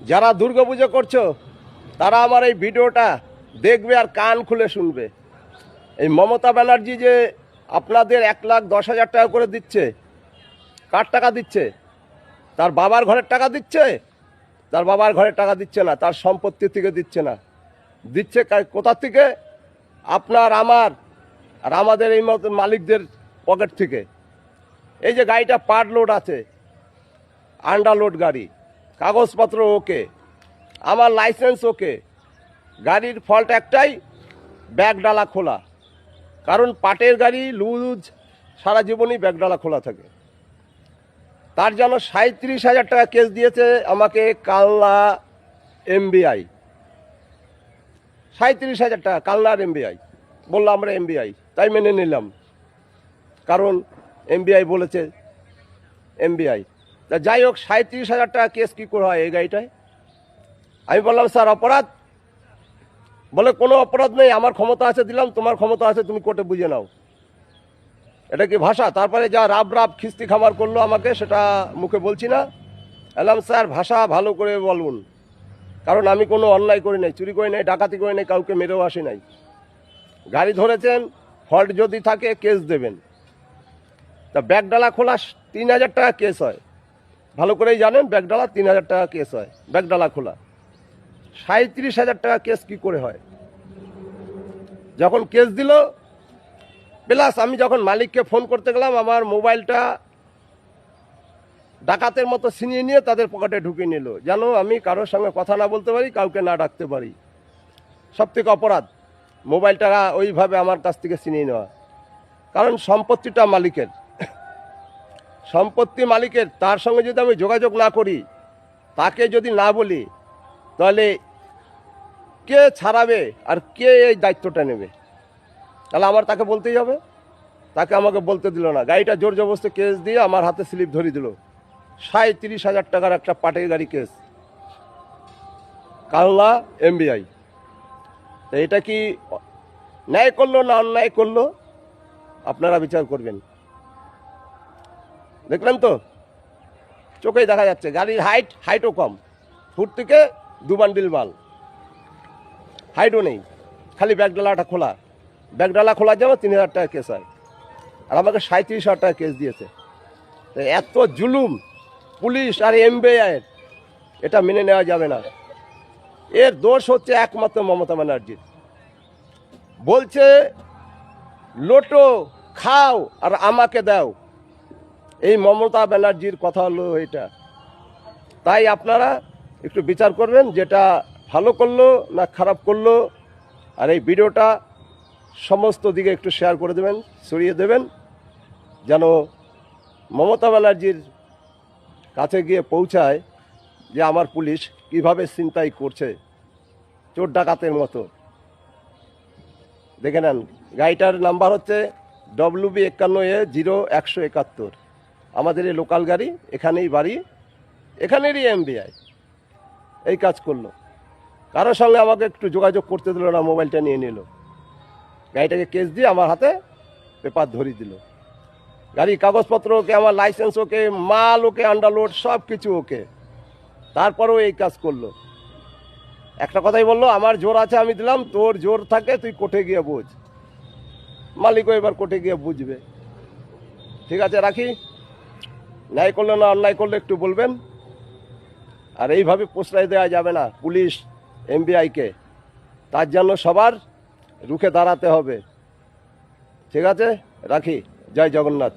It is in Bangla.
যারা দুর্গাপুজো করছো তারা আমার এই ভিডিওটা দেখবে আর কান খুলে শুনবে। এই মমতা ব্যানার্জি যে আপনাদের 1,10,000 টাকা করে দিচ্ছে, কার টাকা দিচ্ছে? তার বাবার ঘরের টাকা দিচ্ছে? তার বাবার ঘরের টাকা দিচ্ছে না, তার সম্পত্তি থেকে দিচ্ছে না, দিচ্ছে কোথা থেকে? আপনার, আমার আর আমাদের এই মতো মালিকদের পকেট থেকে। এই যে গাড়িটা পার লোড আছে, আন্ডারলোড গাড়ি, কাগজপত্র ওকে, আমার লাইসেন্স ওকে, গাড়ির ফল্ট একটাই, ব্যাগডালা খোলা। কারণ পাটের গাড়ি লুজ সারা জীবনই ব্যাগডালা খোলা থাকে। তার জন্য 37,000 টাকা কেস দিয়েছে আমাকে কালনা এমবিআই। 37,000 টাকা কালনার এমবিআই। বললাম আমরা এমবিআই, তাই মেনে নিলাম, কারণ এমবিআই বলেছে এমবিআই। তা যাই হোক, 37,000 টাকা কেস কী করে হয় এই গাড়িটায়? আমি বললাম স্যার অপরাধ? বলে কোনো অপরাধ নেই, আমার ক্ষমতা আছে দিলাম, তোমার ক্ষমতা আছে তুমি কোর্টে বুঝে নাও। এটা কি ভাষা? তারপরে যা রাব রাব খিস্তি খাবার করলো আমাকে, সেটা মুখে বলছি না। বললাম স্যার ভাষা ভালো করে বলুন, কারণ আমি কোনো অন্যায় করি নাই, চুরি করি নাই, ডাকাতি করি নাই, কাউকে মেরেও আসি নাই। গাড়ি ধরেছেন, ফল্ট যদি থাকে কেস দেবেন। তা ব্যাগডালা খোলা 3,000 টাকা কেস হয়, ভালো করেই জানেন, ব্যাগডালা 3,000 টাকা কেস হয়, ব্যাগডালা খোলা। 37,000 টাকা কেস কি করে হয়? যখন কেস দিল, প্লাস আমি যখন মালিককে ফোন করতে গেলাম, আমার মোবাইলটা ডাকাতের মতো ছিনিয়ে নিয়ে তাদের পকেটে ঢুকিয়ে নিল, যেন আমি কারোর সঙ্গে কথা না বলতে পারি, কাউকে না ডাকতে পারি। সব থেকে অপরাধ মোবাইলটা ওইভাবে আমার কাছ থেকে ছিনিয়ে নেওয়া। কারণ সম্পত্তিটা মালিকের, সম্পত্তি মালিকের, তার সঙ্গে যদি আমি যোগাযোগ না করি, তাকে যদি না বলি, তাহলে কে ছাড়াবে আর কে এই দায়িত্বটা নেবে? তাহলে আমার তাকে বলতেই হবে। তাকে আমাকে বলতে দিল না, গাড়িটা জোর জবরদস্তি কেস দিয়ে আমার হাতে স্লিপ ধরিয়ে দিল। 37,000 টাকার একটা পাটের গাড়ি কেস, কালনা এমবিআই। তো এটা কি ন্যায় করলো না অন্যায় করলো, আপনারা বিচার করবেন। দেখলেন তো, চোখেই দেখা যাচ্ছে গাড়ির হাইটও কম, ফুট থেকে 2 বান্ডিল মাল, হাইটও নেই, খালি ব্যাগডালাটা খোলা। ব্যাগডালা খোলার জন্য 3,000 টাকা কেস হয়, আর আমাকে 37,000 টাকা কেস দিয়েছে। এত জুলুম পুলিশ আর এমবিআইয়ের, এটা মেনে নেওয়া যাবে না। এর দোষ হচ্ছে একমাত্র মমতা ব্যানার্জির। বলছে লোটো খাও আর আমাকে দাও, এই মমতা ব্যানার্জির কথা হলো এটা। তাই আপনারা একটু বিচার করবেন, যেটা ভালো করলো না খারাপ করলো। আর এই ভিডিওটা সমস্ত দিকে একটু শেয়ার করে দেবেন, ছড়িয়ে দেবেন, যেন মমতা ব্যানার্জির কাছে গিয়ে পৌঁছায় যে আমার পুলিশ কিভাবে ছিনতাই করছে চোর ডাকাতের মতো। দেখে নেন, গাড়িটার নাম্বার হচ্ছে WB51A0171। আমাদের এই লোকাল গাড়ি, এখানেই বাড়ি, এখানেরই এমবিআই। এই কাজ করলো, কারোর সঙ্গে আমাকে একটু যোগাযোগ করতে দিল না, মোবাইলটা নিয়ে নিল, গাড়িটাকে কেস দিয়ে আমার হাতে পেপার ধরিয়ে দিল। গাড়ি কাগজপত্র ওকে, আমার লাইসেন্স ওকে, মাল ওকে, আন্ডারলোড সব কিছু ওকে, তারপরেও এই কাজ করলো। একটা কথাই বললো, আমার জোর আছে আমি দিলাম, তোর জোর থাকে তুই কোর্টে গিয়ে বুঝ। মালিকও এবার কোর্টে গিয়ে বুঝবে। ঠিক আছে, রাখি। ন্যায় করলে না অন্যায় করলে একটু বলবেন। আর এইভাবে প্রশ্রয় দেওয়া যাবে না পুলিশ এমবিআইকে, তার জন্য সবার রুখে দাঁড়াতে হবে। ঠিক আছে, রাখি। জয় জগন্নাথ।